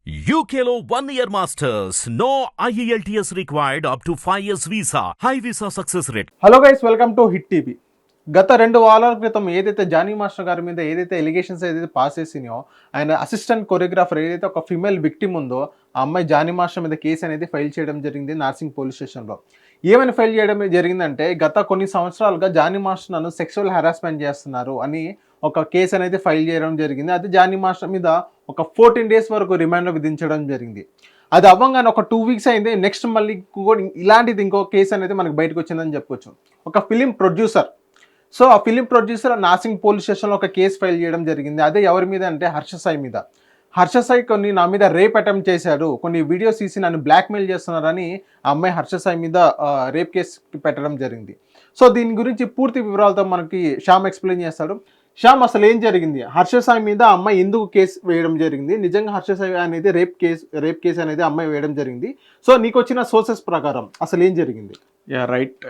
UKలో 1 year masters. No IELTS required up to 5 years visa. High visa success rate. Hello guys, welcome to hit TV. గత 2 వారాల క్రితం ఏదైతే Johnny master గారి మీద ఏదైతే ఎలిగేషన్స్ ఏదైతే పాస్ చేసినాయో, ఆయన అసిస్టెంట్ కొరియోగ్రాఫర్ ఏదైతే ఒక ఫిమేల్ విక్టిమ్ ఉందో ఆ అమ్మాయి జానీ మాస్టర్ మీద కేసు అనేది ఫైల్ చేయడం జరిగింది నార్సింగ్ పోలీస్ స్టేషన్లో. ఏమని ఫైల్ చేయడం జరిగిందంటే, గత కొన్ని సంవత్సరాలుగా జానీ మాస్టర్ నన్ను సెక్షువల్ హెరాస్మెంట్ చేస్తున్నారు అని ఒక కేసు అనేది ఫైల్ చేయడం జరిగింది. అది జానీ మాస్టర్ మీద ఒక 14 days వరకు రిమాండ్ విధించడం జరిగింది. అది అవ్వగానే ఒక 2 weeks అయింది. నెక్స్ట్ మళ్ళీ కూడా ఇలాంటిది ఇంకో కేసు అనేది మనకు బయటకు వచ్చిందని చెప్పొచ్చు. ఒక ఫిలిం ప్రొడ్యూసర్, సో ఆ ఫిలిం ప్రొడ్యూసర్ నార్సింగ్ పోలీస్ స్టేషన్లో ఒక కేసు ఫైల్ చేయడం జరిగింది. అదే ఎవరి మీద అంటే హర్ష సాయి మీద. హర్ష సాయి నా మీద రేప్ అటెంప్ట్ చేశాడు, కొన్ని వీడియోస్ తీసి నన్ను బ్లాక్మెయిల్ చేస్తున్నారని ఆ అమ్మాయి హర్ష సాయి మీద రేప్ కేసు పెట్టడం జరిగింది. సో దీని గురించి పూర్తి వివరాలతో మనకి శ్యామ్ ఎక్స్ప్లెయిన్ చేస్తాడు. శ్యామ్, అసలు ఏం జరిగింది? హర్ష సాయి మీద అమ్మాయి ఎందుకు కేసు వేయడం జరిగింది? నిజంగా హర్ష సాయి అనేది రేప్ కేసు అనేది అమ్మాయి వేయడం జరిగింది. సో నీకు వచ్చిన సోర్సెస్ ప్రకారం అసలు ఏం జరిగింది? Yeah right.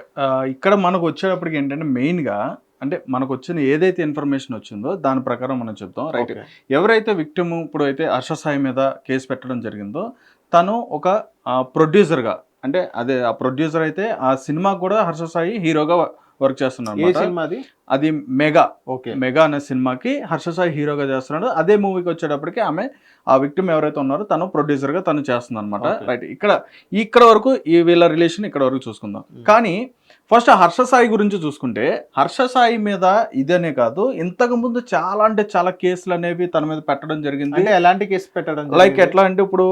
ఇక్కడ మనకు వచ్చేటప్పటికి ఏంటంటే మెయిన్గా అంటే మనకు వచ్చిన ఏదైతే ఇన్ఫర్మేషన్ వచ్చిందో దాని ప్రకారం మనం చెప్తాం. రైట్. ఎవరైతే విక్టిమ్ ఇప్పుడు అయితే హర్ష సాయి మీద కేసు పెట్టడం జరిగిందో, తను ఒక ప్రొడ్యూసర్గా, అంటే అదే ఆ ప్రొడ్యూసర్ అయితే ఆ సినిమా కూడా హర్ష సాయి హీరోగా వర్క్ చేస్తున్నాడు. అది మెగా. ఓకే, మెగా అనే సినిమాకి హర్ష సాయి హీరోగా చేస్తున్నాడు. అదే మూవీకి వచ్చేటప్పటికి ఆమె ఆ విక్టిమ్ ఎవరైతే ఉన్నారో తను ప్రొడ్యూసర్గా తను చేస్తుంది అనమాట. రైట్. ఇక్కడ వరకు ఈ వీళ్ళ రిలేషన్ ఇక్కడ వరకు చూసుకుందాం. కానీ ఫస్ట్ హర్ష సాయి గురించి చూసుకుంటే, హర్ష సాయి మీద ఇదేనే కాదు, ఇంతకు ముందు చాలా అంటే చాలా కేసులు అనేవి తన మీద పెట్టడం జరిగింది. అంటే ఎలాంటి కేసు పెట్టడం? లైక్ ఎట్లా అంటే ఇప్పుడు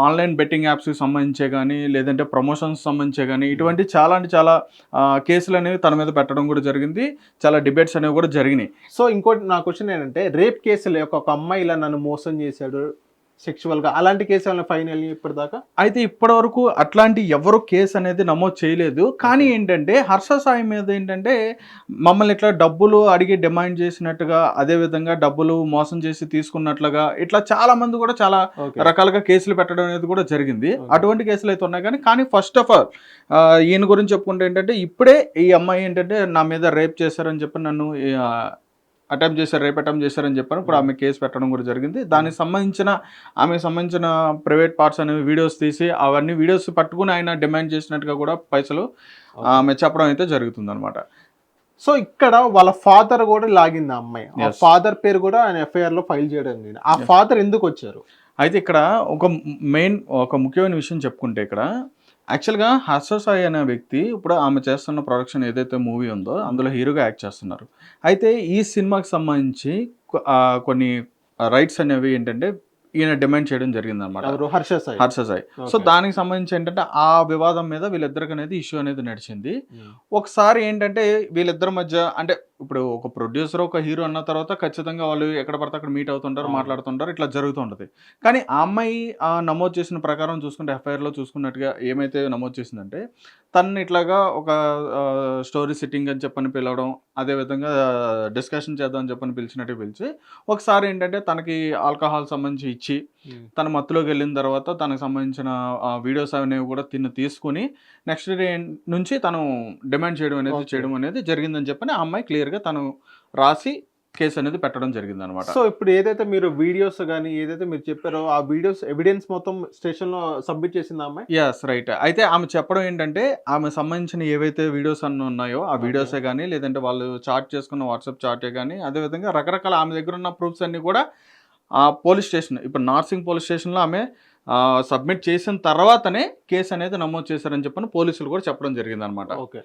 ఆన్లైన్ బెట్టింగ్ యాప్స్కి సంబంధించే కానీ, లేదంటే ప్రమోషన్స్ సంబంధించే కానీ, ఇటువంటి చాలా అంటే చాలా కేసులు అనేవి తన మీద పెట్టడం కూడా జరిగింది. చాలా డిబేట్స్ అనేవి కూడా జరిగినాయి. సో ఇంకోటి నా క్వశ్చన్ ఏంటంటే, రేప్ కేసులు ఒక అమ్మాయి ఇలా నన్ను మోసం చేశాడు సెక్షువల్గా, అలాంటి కేసు ఫైనల్ ఇప్పటిదాకా అయితే ఇప్పటి వరకు అట్లాంటి ఎవరు కేసు అనేది నమోదు చేయలేదు. కానీ ఏంటంటే హర్ష సాయి మీద ఏంటంటే మమ్మల్ని ఇట్లా డబ్బులు అడిగి డిమాండ్ చేసినట్టుగా, అదేవిధంగా డబ్బులు మోసం చేసి తీసుకున్నట్లుగా ఇట్లా చాలా మంది కూడా చాలా రకాలుగా కేసులు పెట్టడం అనేది కూడా జరిగింది. అటువంటి కేసులు అయితే ఉన్నాయి. కానీ ఫస్ట్ ఆఫ్ ఆల్ ఈయన గురించి చెప్పుకుంటే ఏంటంటే, ఇప్పుడే ఈ అమ్మాయి ఏంటంటే నా మీద రేప్ చేశారని చెప్పి నన్ను రేప్ అటెంప్ట్ చేశారని చెప్పాను. ఇప్పుడు ఆమె కేసు పెట్టడం కూడా జరిగింది. దానికి సంబంధించిన ప్రైవేట్ పార్ట్స్ అనేవి వీడియోస్ తీసి అవన్నీ వీడియోస్ పట్టుకుని ఆయన డిమాండ్ చేసినట్టుగా కూడా పైసలు ఆమె చెప్పడం అయితే జరుగుతుంది అనమాట. సో ఇక్కడ వాళ్ళ ఫాదర్ కూడా లాగింది ఆ అమ్మాయి. ఆ ఫాదర్ పేరు కూడా ఆయన ఎఫ్ఐఆర్ లో ఫైల్ చేయడం జరిగింది. ఆ ఫాదర్ ఎందుకు వచ్చారు? అయితే ఇక్కడ ఒక ముఖ్యమైన విషయం చెప్పుకుంటే, ఇక్కడ యాక్చువల్గా హర్ష సాయి అనే వ్యక్తి ఇప్పుడు ఆమె చేస్తున్న ప్రొడక్షన్ ఏదైతే మూవీ ఉందో అందులో హీరోగా యాక్ట్ చేస్తున్నారు. అయితే ఈ సినిమాకి సంబంధించి కొన్ని రైట్స్ అనేవి ఏంటంటే ఈయన డిమాండ్ చేయడం జరిగింది అనమాట, హర్ష సాయి. సో దానికి సంబంధించి ఏంటంటే ఆ వివాదం మీద వీళ్ళిద్దరికి అనేది ఇష్యూ అనేది నడిచింది. ఒకసారి ఏంటంటే వీళ్ళిద్దరి మధ్య, అంటే ఇప్పుడు ఒక ప్రొడ్యూసర్ ఒక హీరో అన్న తర్వాత ఖచ్చితంగా వాళ్ళు ఎక్కడ పడితే అక్కడ మీట్ అవుతుంటారు, మాట్లాడుతుంటారు, ఇట్లా జరుగుతూ ఉంటుంది. కానీ ఆ అమ్మాయి నమోదు చేసిన ప్రకారం చూసుకుంటే, ఎఫ్ఐఆర్లో చూసుకున్నట్టుగా ఏమైతే నమోదు చేసిందంటే, తనని ఇట్లాగా ఒక స్టోరీ సిట్టింగ్ అని చెప్పని పిలవడం, అదేవిధంగా డిస్కషన్ చేద్దాం అని చెప్పని పిలిచి ఒకసారి ఏంటంటే తనకి ఆల్కహాల్ సంబంధించి ఇచ్చి, తన మత్తులోకి వెళ్ళిన తర్వాత తనకు సంబంధించిన వీడియోస్ అనేవి కూడా తీసుకుని నెక్స్ట్ డే నుంచి తను డిమాండ్ చేయడం అనేది జరిగిందని చెప్పని ఆ అమ్మాయి క్లియర్గా తను రాసి కేసు అనేది పెట్టడం జరిగింది అనమాట. సో ఇప్పుడు ఏదైతే మీరు వీడియోస్ కానీ ఏదైతే మీరు చెప్పారో ఆ వీడియోస్ ఎవిడెన్స్ మొత్తం స్టేషన్లో సబ్మిట్ చేసింది అమ్మాయి? Yes, right. అయితే ఆమె చెప్పడం ఏంటంటే, ఆమె సంబంధించిన ఏవైతే వీడియోస్ అన్నీ ఉన్నాయో ఆ వీడియోసే కానీ, లేదంటే వాళ్ళు చాట్ చేసుకున్న వాట్సాప్ చాటే కానీ, అదేవిధంగా రకరకాల ఆమె దగ్గర ఉన్న ప్రూఫ్స్ అన్నీ కూడా ఆ పోలీస్ స్టేషన్, ఇప్పుడు నార్సింగ్ పోలీస్ స్టేషన్లో ఆమె సబ్మిట్ చేసిన తర్వాతనే కేసు అనేది నమోదు చేశారని చెప్పని పోలీసులు కూడా చెప్పడం జరిగింది అనమాట. ఓకే.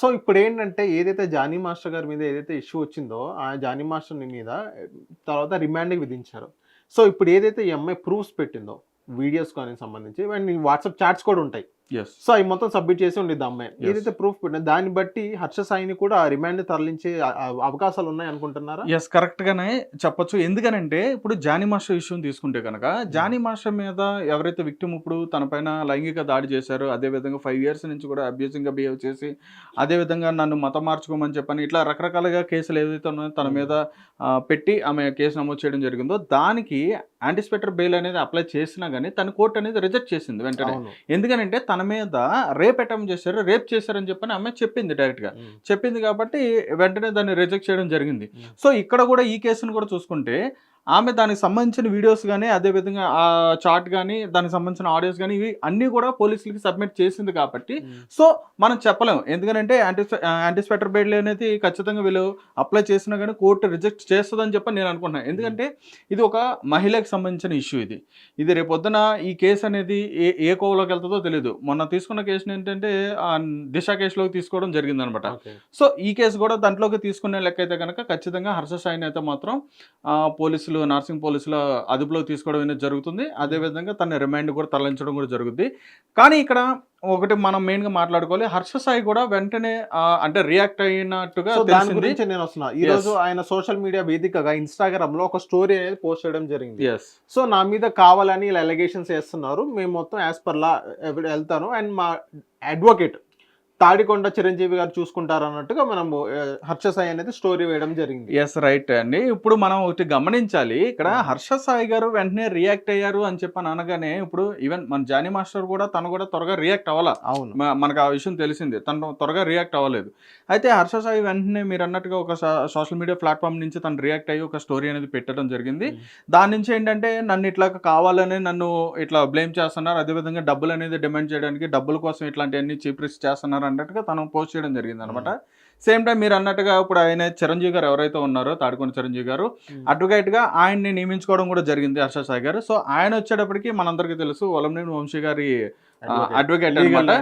సో ఇప్పుడు ఏంటంటే, ఏదైతే జానీ మాస్టర్ గారి మీద ఏదైతే ఇష్యూ వచ్చిందో ఆ జానీ మాస్టర్ మీద తర్వాత రిమాండ్కి విధించారు. సో ఇప్పుడు ఏదైతే ఈ అమ్మాయి ప్రూఫ్స్ పెట్టిందో వీడియోస్ కానీ సంబంధించి, వాట్సాప్ చాట్స్ కూడా ఉంటాయి. సో అవి మొత్తం సబ్మిట్ చేసి ఉండేది అమ్మాయి. ఏదైతే ప్రూఫ్ పెట్టినా దాన్ని బట్టి హర్ష సాయిని కూడా రిమాండ్ తరలించే అవకాశాలు ఉన్నాయి అనుకుంటున్నారా? ఎస్, కరెక్ట్ గానే చెప్పొచ్చు. ఎందుకనంటే ఇప్పుడు జానీ మాస్టర్ విషయం తీసుకుంటే కనుక, జానీ మాస్టర్ మీద ఎవరైతే విక్టిమ్ ఇప్పుడు తన పైన లైంగిక దాడి చేశారో, అదేవిధంగా 5 years నుంచి కూడా అబ్యూజింగ్ గా బిహేవ్ చేసి, అదేవిధంగా నన్ను మతం మార్చుకోమని చెప్పని ఇట్లా రకరకాలుగా కేసులు ఏదైతే ఉన్నాయో తన మీద పెట్టి ఆమె కేసు నమోదు చేయడం జరిగిందో, దానికి యాంటిసిపేటరీ బెయిల్ అనేది అప్లై చేసినా కానీ తన కోర్టు అనేది రిజెక్ట్ చేసింది వెంటనే. ఎందుకనంటే తన మీద రేప్ చేశారని చెప్పని ఆమె చెప్పింది, డైరెక్ట్గా చెప్పింది. కాబట్టి వెంటనే దాన్ని రిజెక్ట్ చేయడం జరిగింది. సో ఇక్కడ కూడా ఈ కేసును కూడా చూసుకుంటే ఆమె దానికి సంబంధించిన వీడియోస్ కానీ అదేవిధంగా ఆ చాట్ కానీ దానికి సంబంధించిన ఆడియోస్ కానీ ఇవి అన్నీ కూడా పోలీసులకి సబ్మిట్ చేసింది కాబట్టి సో మనం చెప్పలేము. ఎందుకంటే యాంటిసిపేటర్ బెయిల్ అనేది ఖచ్చితంగా వీళ్ళు అప్లై చేసినా కానీ కోర్టు రిజెక్ట్ చేస్తుందని చెప్పి నేను అనుకుంటున్నాను. ఎందుకంటే ఇది ఒక మహిళకి సంబంధించిన ఇష్యూ. ఇది రేపొద్దున ఈ కేసు అనేది ఏ కోవలోకి వెళ్తుందో తెలియదు. మొన్న తీసుకున్న కేసుని ఏంటంటే దిశ కేసులోకి తీసుకోవడం జరిగింది అనమాట. సో ఈ కేసు కూడా దాంట్లోకి తీసుకునే లెక్క అయితే కనుక ఖచ్చితంగా హర్ష సాయిని అయితే మాత్రం పోలీసులు నర్సింగ్ పోలీసుల అదుపులోకి తీసుకోవడం అనేది జరుగుతుంది. అదేవిధంగా తన రిమాండ్ కూడా తరలించడం కూడా జరుగుతుంది. కానీ ఇక్కడ ఒకటి మనం మెయిన్ గా మాట్లాడుకోవాలి, హర్ష సాయి కూడా వెంటనే అంటే రియాక్ట్ అయినట్టుగా దాని గురించి నేను వస్తున్నా. ఈ రోజు ఆయన సోషల్ మీడియా వేదికగా ఇన్స్టాగ్రామ్ లో ఒక స్టోరీ అనేది పోస్ట్ చేయడం జరిగింది. సో నా మీద కావాలని ఇలా అలిగేషన్స్ వేస్తున్నారు, మేము మొత్తం యాజ్ పర్ లా వెళ్తాను అండ్ మా అడ్వకేట్ తాడికొండ చిరంజీవి గారు చూసుకుంటారు అన్నట్టుగా మనం హర్ష సాయి అనేది స్టోరీ వేయడం జరిగింది. ఎస్ రైట్ అండి. ఇప్పుడు మనం ఒకటి గమనించాలి, ఇక్కడ హర్ష సాయి గారు వెంటనే రియాక్ట్ అయ్యారు అని చెప్పని అనగానే ఇప్పుడు ఈవెన్ మన జానీ మాస్టర్ కూడా తను కూడా త్వరగా రియాక్ట్ అవ్వాలా. అవును, మనకు ఆ విషయం తెలిసింది, తను త్వరగా రియాక్ట్ అవ్వలేదు. అయితే హర్ష సాయి వెంటనే మీరు అన్నట్టుగా ఒక సోషల్ మీడియా ప్లాట్ఫామ్ నుంచి తను రియాక్ట్ అయ్యి ఒక స్టోరీ అనేది పెట్టడం జరిగింది. దాని నుంచి ఏంటంటే నన్ను ఇట్లా కావాలని నన్ను ఇట్లా బ్లేమ్ చేస్తున్నారు, అదేవిధంగా డబ్బులు అనేది డిమాండ్ చేయడానికి డబ్బుల కోసం ఇట్లాంటివన్నీ చీప్ రిస్క్ చేస్తున్నారు అన్నట్టుగా తను పోస్ట్ చేయడం జరిగింది అనమాట. సేమ్ టైం మీరు అన్నట్టుగా ఇప్పుడు ఆయన చిరంజీవి గారు ఎవరైతే ఉన్నారో తాడికొండ చిరంజీవి గారు అడ్వకేట్ గా ఆయన్ని నియమించుకోవడం కూడా జరిగింది హర్ష సాయి గారు. సో ఆయన వచ్చేటప్పటికి మనందరికీ తెలుసు వలంనేని వంశీ గారి అడ్వకేట్ అనమాట,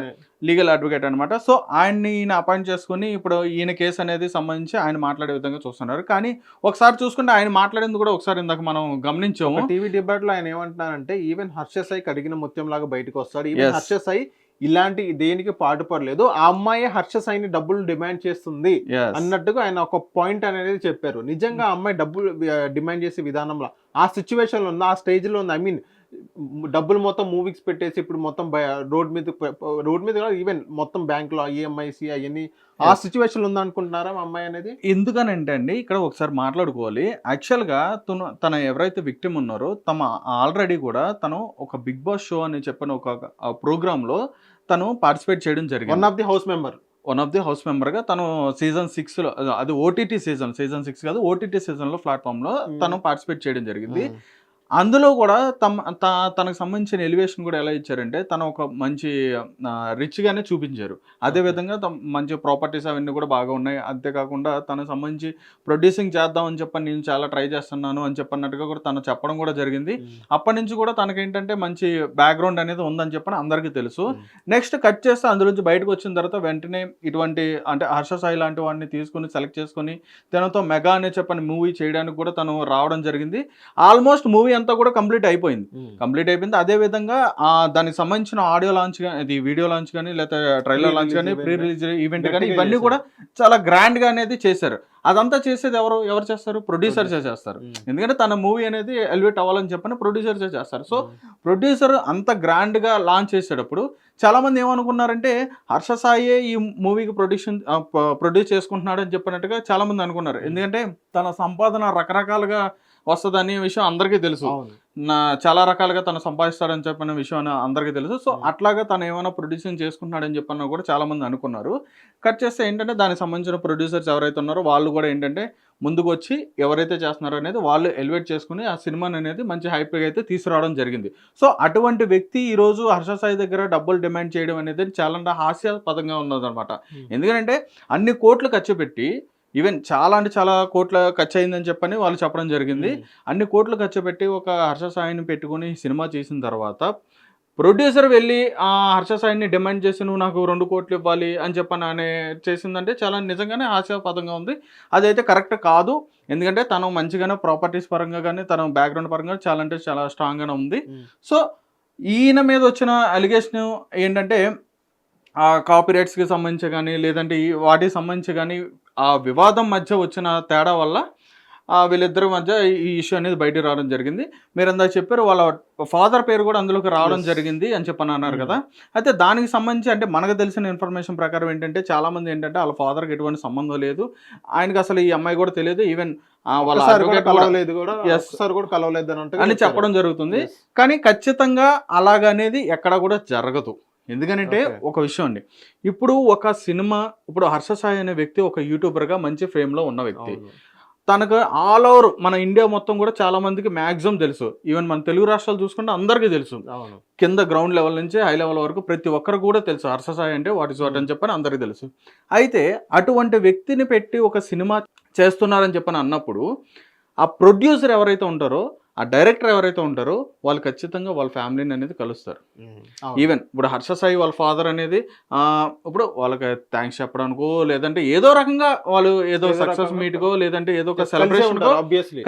లీగల్ అడ్వకేట్ అనమాట. సో ఆయన్ని ఈయన అపాయింట్ చేసుకుని ఇప్పుడు ఈయన కేసు అనేది సంబంధించి ఆయన మాట్లాడే విధంగా చూస్తున్నారు. కానీ ఒకసారి చూసుకుంటే ఆయన మాట్లాడేందుకు కూడా ఒకసారి ఇందాక మనం గమనించాము టీవీ డిబేట్ లో. ఆయన ఏమంటున్నారంటే ఈవెన్ హర్ష సాయి కడిగిన ముత్యం లాగా బయటకు వస్తాడు, ఈవెన్ హర్ష సాయి ఇలాంటి దేనికి పాటుపడలేదు, ఆ అమ్మాయి హర్ష సాయిని డబ్బులు డిమాండ్ చేస్తుంది అన్నట్టుగా ఆయన ఒక పాయింట్ అనేది చెప్పారు. నిజంగా ఆ అమ్మాయి డబ్బులు డిమాండ్ చేసే విధానంలో ఆ సిచ్యువేషన్ లో ఉంది, ఆ స్టేజ్ లో ఉంది. ఐ మీన్ డబ్బులు మొత్తం మూవీస్ పెట్టేసి ఇప్పుడు మొత్తం రోడ్ మీద ఈవెన్ మొత్తం బ్యాంక్ లో ఈఎంఐసి అవన్నీ ఆ సిచ్యువేషన్ ఉందా అనుకుంటున్నారా అమ్మాయి అనేది? ఎందుకనంటే అండి ఇక్కడ ఒకసారి మాట్లాడుకోవాలి. యాక్చువల్గా తన ఎవరైతే విక్టిమ్ ఉన్నారో ఆల్రెడీ కూడా తను ఒక బిగ్ బాస్ షో అని చెప్పిన ఒక ప్రోగ్రామ్ లో తను పార్టిసిపేట్ చేయడం జరిగింది. One of the house member గా తను సీజన్ 6 లో, అది ఓటీటీ సీజన్ 6 కాదు, ఓటీటీ సీజన్ లో ప్లాట్ఫామ్ లో తను పార్టిసిపేట్ చేయడం జరిగింది. అందులో కూడా తనకు సంబంధించిన ఎలివేషన్ కూడా ఎలా ఇచ్చారంటే తను ఒక మంచి రిచ్గానే చూపించారు. అదేవిధంగా మంచి ప్రాపర్టీస్ అవన్నీ కూడా బాగా ఉన్నాయి. అంతేకాకుండా తనకు సంబంధించి ప్రొడ్యూసింగ్ చేద్దామని చెప్పని నేను చాలా ట్రై చేస్తున్నాను అని చెప్పన్నట్టుగా కూడా తను చెప్పడం కూడా జరిగింది. అప్పటి నుంచి కూడా తనకేంటంటే మంచి బ్యాక్గ్రౌండ్ అనేది ఉందని చెప్పని అందరికీ తెలుసు. నెక్స్ట్ కట్ చేస్తే అందులోంచి బయటకు వచ్చిన తర్వాత వెంటనే ఇటువంటి అంటే హర్ష సాయి లాంటి వాడిని తీసుకుని సెలెక్ట్ చేసుకుని తనతో మెగా అనే చెప్పని మూవీ చేయడానికి కూడా తను రావడం జరిగింది. ఆల్మోస్ట్ మూవీ అంతా కూడా కంప్లీట్ అయిపోయింది. అదే విధంగా దానికి సంబంధించిన ఆడియో లాంచ్ కానీ, వీడియో లాంచ్ కానీ, లేకపోతే ట్రైలర్ లాంచ్ కానీ, ప్రీ రిలీజ్ ఈవెంట్ కానీ ఇవన్నీ కూడా చాలా గ్రాండ్ గా అనేది చేశారు. అదంతా చేసేది ఎవరు చేస్తారు? ప్రొడ్యూసర్ చేస్తారు. ఎందుకంటే తన మూవీ అనేది ఎలివేట్ అవ్వాలని చెప్పని ప్రొడ్యూసర్ చేస్తారు. సో ప్రొడ్యూసర్ అంత గ్రాండ్ గా లాంచ్ చేసేటప్పుడు చాలా మంది ఏమనుకున్నారంటే హర్ష సాయి ఈ మూవీకి ప్రొడ్యూస్ చేసుకుంటున్నాడు అని చెప్పినట్టుగా చాలా మంది అనుకున్నారు. ఎందుకంటే తన సంపాదన రకరకాలుగా వస్తుందనే విషయం అందరికీ తెలుసు, చాలా రకాలుగా తను సంపాదిస్తాడని చెప్పిన విషయం అందరికీ తెలుసు. సో అట్లాగా తను ఏమైనా ప్రొడ్యూసింగ్ చేసుకుంటున్నాడని చెప్పినా కూడా చాలా మంది అనుకున్నారు. కట్ చేస్తే ఏంటంటే దానికి సంబంధించిన ప్రొడ్యూసర్స్ ఎవరైతే ఉన్నారో వాళ్ళు కూడా ఏంటంటే ముందుకు వచ్చి ఎవరైతే చేస్తున్నారో అనేది వాళ్ళు ఎలివేట్ చేసుకుని ఆ సినిమాని అనేది మంచి హైప్గా అయితే తీసుకురావడం జరిగింది. సో అటువంటి వ్యక్తి ఈరోజు హర్ష సాయి దగ్గర డబ్బులు డిమాండ్ చేయడం అనేది చాలా హాస్యాస్పదంగా ఉన్నదన్నమాట. ఎందుకంటే అన్ని కోట్లు ఖర్చు పెట్టి, ఈవెన్ చాలా అంటే చాలా కోట్ల ఖర్చు అయిందని చెప్పని వాళ్ళు చెప్పడం జరిగింది. అన్ని కోట్లు ఖర్చు పెట్టి ఒక హర్ష సాయిని పెట్టుకుని సినిమా చేసిన తర్వాత ప్రొడ్యూసర్ వెళ్ళి ఆ హర్ష సాయిని డిమాండ్ చేసి నువ్వు నాకు 2 కోట్లు ఇవ్వాలి అని చెప్పని చేసిందంటే చాలా నిజంగానే హాస్యాస్పదంగా ఉంది. అదైతే కరెక్ట్ కాదు. ఎందుకంటే తను మంచిగానే ప్రాపర్టీస్ పరంగా కానీ తన బ్యాక్గ్రౌండ్ పరంగా చాలా అంటే చాలా స్ట్రాంగ్గానే ఉంది. సో ఈయన మీద వచ్చిన అలిగేషన్ ఏంటంటే ఆ కాపీరైట్స్కి సంబంధించి కానీ లేదంటే వాటికి సంబంధించి కానీ ఆ వివాదం మధ్య వచ్చిన తేడా వల్ల వీళ్ళిద్దరి మధ్య ఈ ఇష్యూ అనేది బయటకు రావడం జరిగింది. మీరు అందాక చెప్పారు వాళ్ళ ఫాదర్ పేరు కూడా అందులోకి రావడం జరిగింది అని చెప్పని అన్నారు కదా. అయితే దానికి సంబంధించి అంటే మనకు తెలిసిన ఇన్ఫర్మేషన్ ప్రకారం ఏంటంటే చాలా మంది ఏంటంటే వాళ్ళ ఫాదర్కి ఎటువంటి సంబంధం లేదు, ఆయనకి అసలు ఈ అమ్మాయి కూడా తెలియదు, ఈవెన్ వాళ్ళ అని చెప్పడం జరుగుతుంది. కానీ ఖచ్చితంగా అలాగనేది ఎక్కడ కూడా జరగదు. ఎందుకంటే ఒక విషయం అండి, ఇప్పుడు ఒక సినిమా, ఇప్పుడు హర్ష సాయి అనే వ్యక్తి ఒక యూట్యూబర్గా మంచి ఫేమ్లో ఉన్న వ్యక్తి, తనకు ఆల్ ఓవర్ మన ఇండియా మొత్తం కూడా చాలా మందికి మ్యాక్సిమం తెలుసు. ఈవెన్ మన తెలుగు రాష్ట్రాలు చూసుకుంటే అందరికీ తెలుసు. అవును. కింద గ్రౌండ్ లెవెల్ నుంచి హై లెవెల్ వరకు ప్రతి ఒక్కరు కూడా తెలుసు హర్ష సాయి అంటే వాట్ ఇస్ వాట్ అని చెప్పని అందరికీ తెలుసు. అయితే అటువంటి వ్యక్తిని పెట్టి ఒక సినిమా చేస్తున్నారని చెప్పని అన్నప్పుడు ఆ ప్రొడ్యూసర్ ఎవరైతే ఉంటారో, ఆ డైరెక్టర్ ఎవరైతే ఉంటారో వాళ్ళు ఖచ్చితంగా వాళ్ళ ఫ్యామిలీని అనేది కలుస్తారు. ఈవెన్ ఇప్పుడు హర్ష సాయి వాళ్ళ ఫాదర్ అనేది ఇప్పుడు వాళ్ళకి థ్యాంక్స్ చెప్పడానికో లేదంటే ఏదో రకంగా వాళ్ళు ఏదో సక్సెస్ మీట్కో లేదంటే ఏదో ఒక సెలబ్రేషన్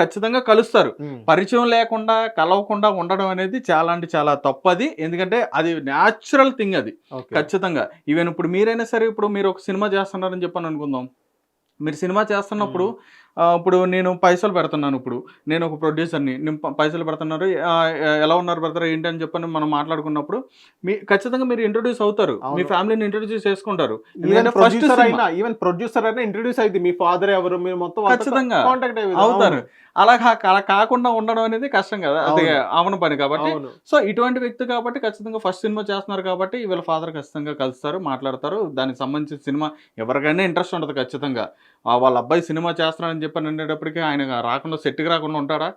ఖచ్చితంగా కలుస్తారు. పరిచయం లేకుండా కలవకుండా ఉండడం అనేది చాలా అంటే చాలా తప్పది. ఎందుకంటే అది న్యాచురల్ థింగ్ అది ఖచ్చితంగా. ఈవెన్ ఇప్పుడు మీరైనా సరే ఇప్పుడు మీరు ఒక సినిమా చేస్తున్నారని చెప్పని అనుకుందాం. మీరు సినిమా చేస్తున్నప్పుడు ఇప్పుడు నేను పైసలు పెడుతున్నాను. ఇప్పుడు నేను ఒక ప్రొడ్యూసర్ని, నేను పైసలు పెడుతున్నారు, ఎలా ఉన్నారు బ్రదర్ ఏంటి అని చెప్పని మనం మాట్లాడుకున్నప్పుడు ఖచ్చితంగా మీరు ఇంట్రొడ్యూస్ అవుతారు, మీ ఫ్యామిలీని ఇంట్రొడ్యూస్ చేసుకుంటారు. ఈవెన్ ప్రొడ్యూసర్ అయినా ఇంట్రొడ్యూస్ అయింది, మీ ఫాదర్ ఎవరు మీరు మొత్తం ఖచ్చితంగా అవుతారు. అలా కాకుండా ఉండడం అనేది కష్టం కదా, అది అవన పని కాబట్టి. సో ఇటువంటి వ్యక్తి కాబట్టి ఖచ్చితంగా ఫస్ట్ సినిమా చేస్తున్నారు కాబట్టి వీళ్ళ ఫాదర్ ఖచ్చితంగా కలుస్తారు, మాట్లాడతారు. దానికి సంబంధించిన సినిమా ఎవరికైనా ఇంట్రెస్ట్ ఉంటుంది ఖచ్చితంగా. వాళ్ళ అబ్బాయి సినిమా చేస్తున్నారని చెప్పని అనేటప్పటికీ ఆయన రాకుండా సెట్కి రాకుండా ఉంటాడా,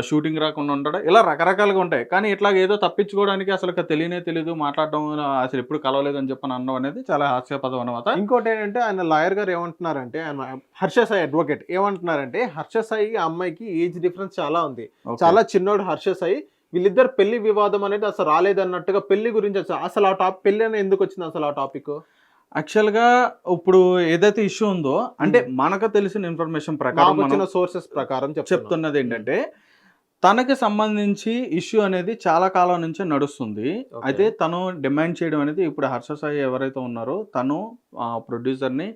షూటింగ్ రాకుండా ఉంటాడా, ఇలా రకరకాలుగా ఉంటాయి. కానీ ఇట్లా ఏదో తప్పించుకోవడానికి అసలు తెలియదు, మాట్లాడడం అసలు ఎప్పుడు కలవలేదు అని చెప్పని అనడం అనేది చాలా హాస్యాస్పదం అనమాట. ఇంకోటి ఏంటంటే ఆయన లాయర్ గారు ఏమంటున్నారంటే, ఆయన హర్ష సాయి అడ్వకేట్ ఏమంటున్నారంటే, హర్ష సాయి అమ్మాయికి ఏజ్ డిఫరెన్స్ చాలా ఉంది, చాలా చిన్నోడు హర్ష సాయి, వీళ్ళిద్దరు పెళ్లి వివాదం అనేది అసలు రాలేదన్నట్టుగా పెళ్లి గురించి అసలు ఆ టాపిక్ పెళ్లి అనేది ఎందుకు వచ్చింది అసలు ఆ టాపిక్? యాక్చువల్గా ఇప్పుడు ఏదైతే ఇష్యూ ఉందో అంటే మనకు తెలిసిన ఇన్ఫర్మేషన్ ప్రకారం సోర్సెస్ ప్రకారం చెప్తున్నది ఏంటంటే, తనకి సంబంధించి ఇష్యూ అనేది చాలా కాలం నుంచే నడుస్తుంది. అయితే తను డిమాండ్ చేయడం అనేది ఇప్పుడు హర్ష సాయి ఎవరైతే ఉన్నారో తను ప్రొడ్యూసర్ని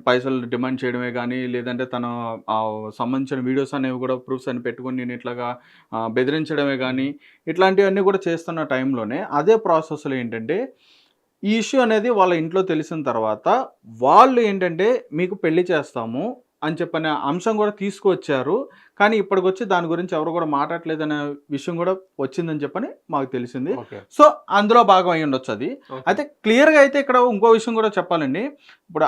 పైసలు డిమాండ్ చేయడమే కానీ లేదంటే తను సంబంధించిన వీడియోస్ అనేవి కూడా ప్రూఫ్స్ అని పెట్టుకొని నేను ఇట్లాగా బెదిరించడమే కానీ ఇట్లాంటివన్నీ కూడా చేస్తున్న టైంలోనే అదే ప్రాసెస్లో ఏంటంటే ఈ ఇష్యూ అనేది వాళ్ళ ఇంట్లో తెలిసిన తర్వాత వాళ్ళు ఏంటంటే మీకు పెళ్లి చేస్తాము అని చెప్పిన అంశం కూడా తీసుకువచ్చారు. కానీ ఇప్పటికొచ్చి దాని గురించి ఎవరు కూడా మాట్లాడలేదనే విషయం కూడా వచ్చిందని చెప్పని మాకు తెలిసింది. సో అందులో భాగం అయ్యి ఉండొచ్చు అది. అయితే క్లియర్గా అయితే ఇక్కడ ఇంకో విషయం కూడా చెప్పాలండి. ఇప్పుడు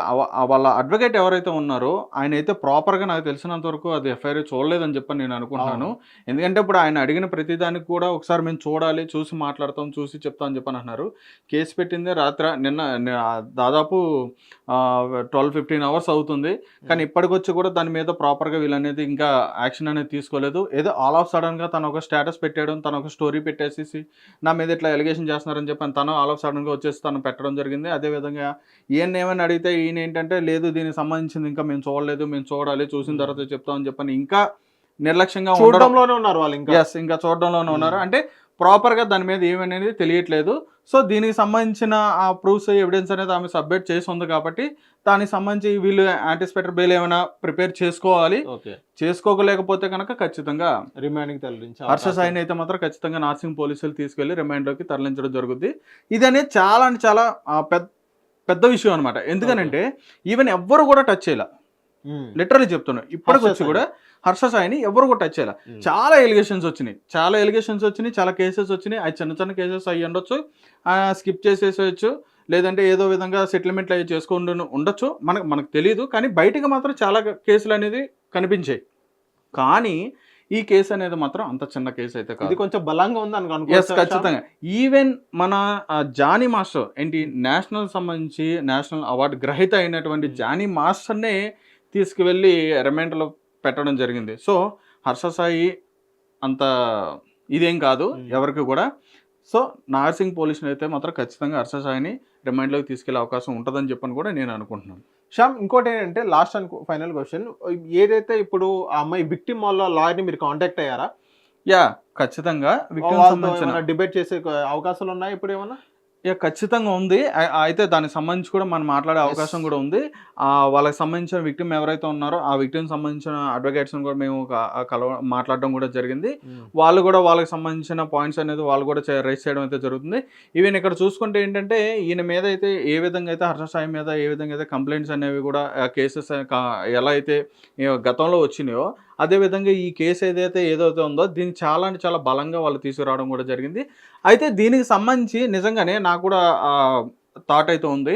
వాళ్ళ అడ్వకేట్ ఎవరైతే ఉన్నారో ఆయన అయితే ప్రాపర్గా నాకు తెలిసినంత వరకు అది ఎఫ్ఐఆర్ చూడలేదని చెప్పని నేను అనుకుంటున్నాను. ఎందుకంటే ఇప్పుడు ఆయన అడిగిన ప్రతిదానికి కూడా ఒకసారి మేము చూడాలి, చూసి మాట్లాడతాం, చూసి చెప్తాం అని చెప్పని అన్నారు. కేసు పెట్టింది నిన్న దాదాపు 12-15 hours అవుతుంది. కానీ ఇప్పటికొచ్చి కూడా దాని మీద ప్రాపర్గా వీళ్ళనేది ఇంకా యాక్షన్ అనేది తీసుకోలేదు. ఏదో ఆల్ ఆఫ్ సడన్గా తను ఒక స్టేటస్ పెట్టేయడం, తను ఒక స్టోరీ పెట్టేసి నా మీద ఇట్లా ఎలిగేషన్ చేస్తున్నారని చెప్పి తను ఆల్ ఆఫ్ సడన్గా వచ్చేసి తను పెట్టడం జరిగింది. అదేవిధంగా ఈయన ఏమైనా అడిగితే ఈయన ఏంటంటే లేదు దీనికి సంబంధించింది ఇంకా మేము చూడలేదు, మేము చూడాలి, చూసిన తర్వాత చెప్తామని చెప్పని ఇంకా నిర్లక్ష్యంగా చూడడంలోనే ఉన్నారు వాళ్ళు. ఇంకా చూడడంలోనే ఉన్నారు. అంటే ప్రాపర్గా దాని మీద ఏమనేది తెలియట్లేదు. సో దీనికి సంబంధించిన ఆ ప్రూఫ్స్ ఎవిడెన్స్ అనేది ఆమె సబ్మిట్ చేసి ఉంది కాబట్టి దానికి సంబంధించి వీళ్ళు యాంటిసిపేటరీ బెయిల్ ఏమైనా ప్రిపేర్ చేసుకోవాలి. చేసుకోలేకపోతే కనుక ఖచ్చితంగా రిమాండ్కి తరలించాలి. హర్ష సాయిని అయితే మాత్రం ఖచ్చితంగా నార్సింగ్ పోలీసులు తీసుకెళ్లి రిమాండ్లోకి తరలించడం జరుగుతుంది. ఇది అనేది చాలా అంటే చాలా పెద్ద విషయం అనమాట. ఎందుకనంటే ఈవెన్ ఎవ్వరు కూడా టచ్ చేయాల, లిటరలీ చెప్తున్నాను. ఇప్పటికొచ్చి కూడా హర్ష సాయిని ఎవరు కూడా టచ్ చేయాలి. చాలా ఎలిగేషన్స్ వచ్చినాయి, చాలా కేసెస్ వచ్చినాయి. అది చిన్న కేసెస్ అయ్యి ఉండొచ్చు, స్కిప్ చేసేసేయచ్చు, లేదంటే ఏదో విధంగా సెటిల్మెంట్లు అవి చేసుకుంటూ ఉండొచ్చు, మనకు తెలియదు. కానీ బయటకు మాత్రం చాలా కేసులు అనేది కనిపించాయి. కానీ ఈ కేసు అనేది మాత్రం అంత చిన్న కేసు అయితే కాదు. ఇది కొంచెం బలంగా ఉంది అనుకోవచ్చు. ఖచ్చితంగా. ఈవెన్ మన జానీ మాస్టర్ ఏంటి నేషనల్ సంబంధించి నేషనల్ అవార్డు గ్రహీత అయినటువంటి జానీ మాస్టర్నే తీసుకువెళ్ళి రిమాండ్లో పెట్టడం జరిగింది. సో హర్ష సాయి అంత ఇదేం కాదు ఎవరికి కూడా. సో నార్సింగ్ పోలీసులు అయితే మాత్రం ఖచ్చితంగా హర్ష సాయిని రిమైండ్లోకి తీసుకెళ్లే అవకాశం ఉంటుందని చెప్పని కూడా నేను అనుకుంటున్నాను. శ్యామ్, ఇంకోటి ఏంటంటే లాస్ట్ అండ్ ఫైనల్ క్వశ్చన్, ఏదైతే ఇప్పుడు ఆ అమ్మాయి విక్టిమ్ వాళ్ళ లాయర్ని మీరు కాంటాక్ట్ అయ్యారా? ఖచ్చితంగా డిబేట్ చేసే అవకాశాలు ఉన్నాయి ఇప్పుడు ఏమన్నా? ఖచ్చితంగా ఉంది. అయితే దానికి సంబంధించి కూడా మనం మాట్లాడే అవకాశం కూడా ఉంది. వాళ్ళకి సంబంధించిన విక్టిమ్ ఎవరైతే ఉన్నారో ఆ విక్టిమ్ సంబంధించిన అడ్వకేట్స్ని కూడా మేము మాట్లాడడం కూడా జరిగింది. వాళ్ళు కూడా వాళ్ళకి సంబంధించిన పాయింట్స్ అనేది వాళ్ళు కూడా రైజ్ చేయడం అయితే జరుగుతుంది. ఈవెన్ ఇక్కడ చూసుకుంటే ఏంటంటే ఈయన మీద అయితే ఏ విధంగా అయితే హర్ష సాయి మీద ఏ విధంగా అయితే కంప్లైంట్స్ అనేవి కూడా కేసెస్ ఎలా అయితే గతంలో వచ్చినాయో అదేవిధంగా ఈ కేసు ఏదైతే ఉందో దీన్ని చాలా అంటే చాలా బలంగా వాళ్ళు తీసుకురావడం కూడా జరిగింది. అయితే దీనికి సంబంధించి నిజంగానే నాకు కూడా థాట్ అయితే ఉంది,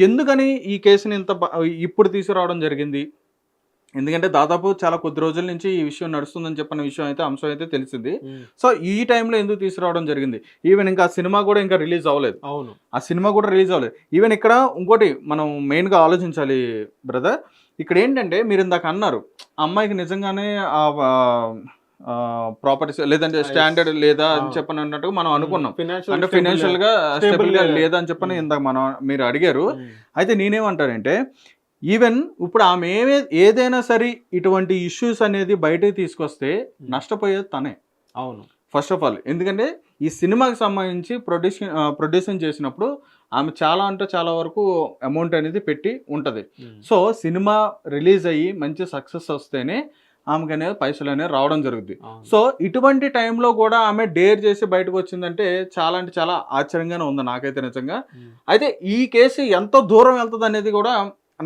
ఎందుకని ఈ కేసుని ఇప్పుడు తీసుకురావడం జరిగింది, ఎందుకంటే దాదాపు చాలా కొద్ది రోజుల నుంచి ఈ విషయం నడుస్తుందని చెప్పిన అంశం అయితే తెలిసింది. సో ఈ టైంలో ఎందుకు తీసుకురావడం జరిగింది? ఈవెన్ ఇంకా సినిమా కూడా ఇంకా రిలీజ్ అవ్వలేదు. అవును. ఆ సినిమా కూడా రిలీజ్ అవ్వలేదు. ఈవెన్ ఇక్కడ ఇంకోటి మనం మెయిన్గా ఆలోచించాలి బ్రదర్. ఇక్కడ ఏంటంటే మీరు ఇందాక అన్నారు, ఆ అమ్మాయికి నిజంగానే ప్రాపర్టీస్ లేదంటే స్టాండర్డ్ లేదా అని చెప్పని అన్నట్టుగా మనం అనుకున్నాం. అంటే ఫినాన్షియల్ గా స్టేబుల్ గా లేదా అని చెప్పని ఇందాక మీరు అడిగారు. అయితే నేనేమంటానంటే ఈవెన్ ఇప్పుడు ఆమె ఏదైనా సరే ఇటువంటి ఇష్యూస్ అనేది బయటకు తీసుకొస్తే నష్టపోయేది తనే. అవును. ఫస్ట్ ఆఫ్ ఆల్ ఎందుకంటే ఈ సినిమాకి సంబంధించి ప్రొడ్యూసింగ్ చేసినప్పుడు ఆమె చాలా అంటే చాలా వరకు అమౌంట్ అనేది పెట్టి ఉంటుంది. సో సినిమా రిలీజ్ అయ్యి మంచి సక్సెస్ వస్తేనే ఆమెకు అనేది పైసలు అనేది రావడం జరుగుతుంది. సో ఇటువంటి టైంలో కూడా ఆమె డేర్ చేసి బయటకు వచ్చిందంటే చాలా అంటే చాలా ఆశ్చర్యంగానే ఉంది నాకైతే నిజంగా. అయితే ఈ కేసు ఎంత దూరం వెళ్తుంది అనేది కూడా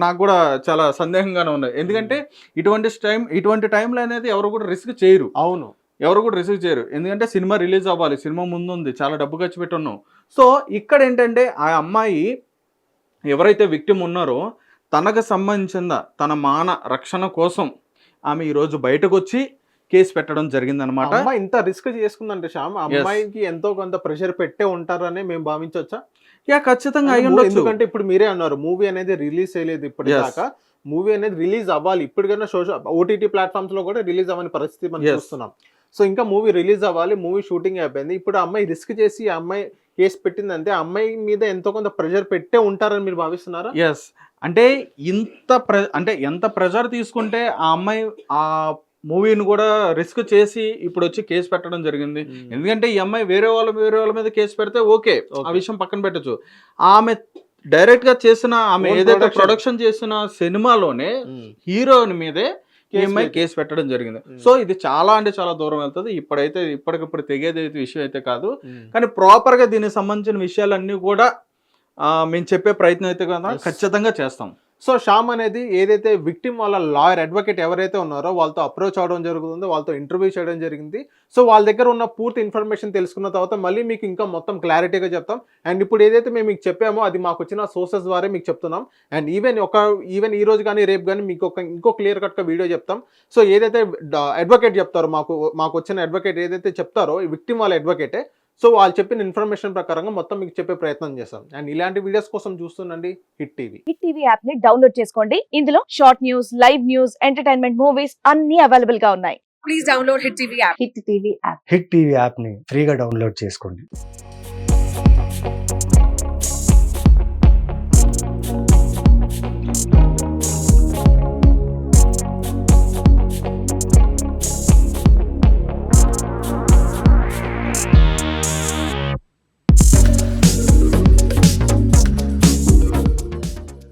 నాకు కూడా చాలా సందేహంగానే ఉంది. ఎందుకంటే ఇటువంటి టైంలో అనేది ఎవరు కూడా రిస్క్ చేయరు. అవును. ఎవరు కూడా రిసీవ్ చేయరు. ఎందుకంటే సినిమా రిలీజ్ అవ్వాలి, సినిమా ముందు ఉంది, చాలా డబ్బు ఖర్చు పెట్టి ఉన్నాం. సో ఇక్కడ ఏంటంటే ఆ అమ్మాయి ఎవరైతే విక్టిమ్ ఉన్నారో తనకు సంబంధించిన తన మాన రక్షణ కోసం ఆమె ఈరోజు బయటకు వచ్చి కేసు పెట్టడం జరిగిందనమాట. అమ్మాయి ఇంత రిస్క్ చేసుకుందంటే శ్యామ్, అమ్మాయికి ఎంతో కొంత ప్రెషర్ పెట్టే ఉంటారని మేము భావించవచ్చా? ఖచ్చితంగా అయి ఉండొచ్చు. ఎందుకంటే ఇప్పుడు మీరే అన్నారు మూవీ అనేది రిలీజ్ చేయలేదు ఇప్పటిదాకా. మూవీ అనేది రిలీజ్ అవ్వాలి. ఇప్పటికైనా ఓటీటీ ప్లాట్ఫామ్స్ లో కూడా రిలీజ్ అవ్వని పరిస్థితి మనం చూస్తున్నాం. సో ఇంకా మూవీ రిలీజ్ అవ్వాలి, మూవీ షూటింగ్ అయిపోయింది. ఇప్పుడు అమ్మాయి రిస్క్ చేసి ఆ అమ్మాయి కేసు పెట్టిందంటే అమ్మాయి మీద ఎంతో కొంత ప్రెషర్ పెట్టే ఉంటారని మీరు భావిస్తున్నారా? ఎస్. అంటే ఎంత ప్రెషర్ తీసుకుంటే ఆ అమ్మాయి ఆ మూవీని కూడా రిస్క్ చేసి ఇప్పుడు వచ్చి కేసు పెట్టడం జరిగింది. ఎందుకంటే ఈ అమ్మాయి వేరే వాళ్ళ మీద కేసు పెడితే ఓకే, ఆ విషయం పక్కన పెట్టచ్చు. ఆమె డైరెక్ట్ గా చేసిన ఆమె ఏదైతే ప్రొడక్షన్ చేసిన సినిమాలోనే హీరోయిన్ మీదే కేసు పెట్టడం జరిగింది. సో ఇది చాలా అంటే చాలా దూరం వెళ్తుంది. ఇప్పటికిప్పుడు తెగేది విషయం అయితే కాదు, కానీ ప్రాపర్ గా దీనికి సంబంధించిన విషయాలన్నీ కూడా మేము చెప్పే ప్రయత్నం అయితే కదా ఖచ్చితంగా చేస్తాం. సో శ్యామ్ అనేది ఏదైతే విక్టిమ్ వాళ్ళ లాయర్ అడ్వకేట్ ఎవరైతే ఉన్నారో వాళ్ళతో అప్రోచ్ అవడం జరుగుతుందో, వాళ్ళతో ఇంటర్వ్యూ చేయడం జరిగింది. సో వాళ్ళ దగ్గర ఉన్న పూర్తి ఇన్ఫర్మేషన్ తెలుసుకున్న తర్వాత మళ్ళీ మీకు ఇంకా మొత్తం క్లారిటీగా చెప్తాం. అండ్ ఇప్పుడు ఏదైతే మేము మీకు చెప్పామో అది మాకు వచ్చిన సోర్సెస్ ద్వారా మీకు చెప్తున్నాం. అండ్ ఈవెన్ ఈ రోజు కానీ రేపు కానీ మీకు ఇంకో క్లియర్ కట్గా వీడియో చెప్తాం. సో ఏదైతే అడ్వకేట్ చెప్తారో, మాకు వచ్చిన అడ్వకేట్ ఏదైతే చెప్తారో ఈ విక్టిమ్ వాళ్ళ అడ్వకేటే, సో వాళ్ళు చెప్పిన ఇన్ఫర్మేషన్ ప్రకారంగా మొత్తం మీకు చెప్పే ప్రయత్నం చేస్తాం. అండ్ ఇలాంటి వీడియోస్ కోసం చూస్తుండండి Hit TV. Hit TV app ని డౌన్లోడ్ చేసుకోండి. ఇందులో short news, live news, entertainment movies అన్ని అవైలబుల్ గా ఉన్నాయి. Please download Hit TV app. Hit TV app ని ఫ్రీగా డౌన్లోడ్ చేసుకోండి.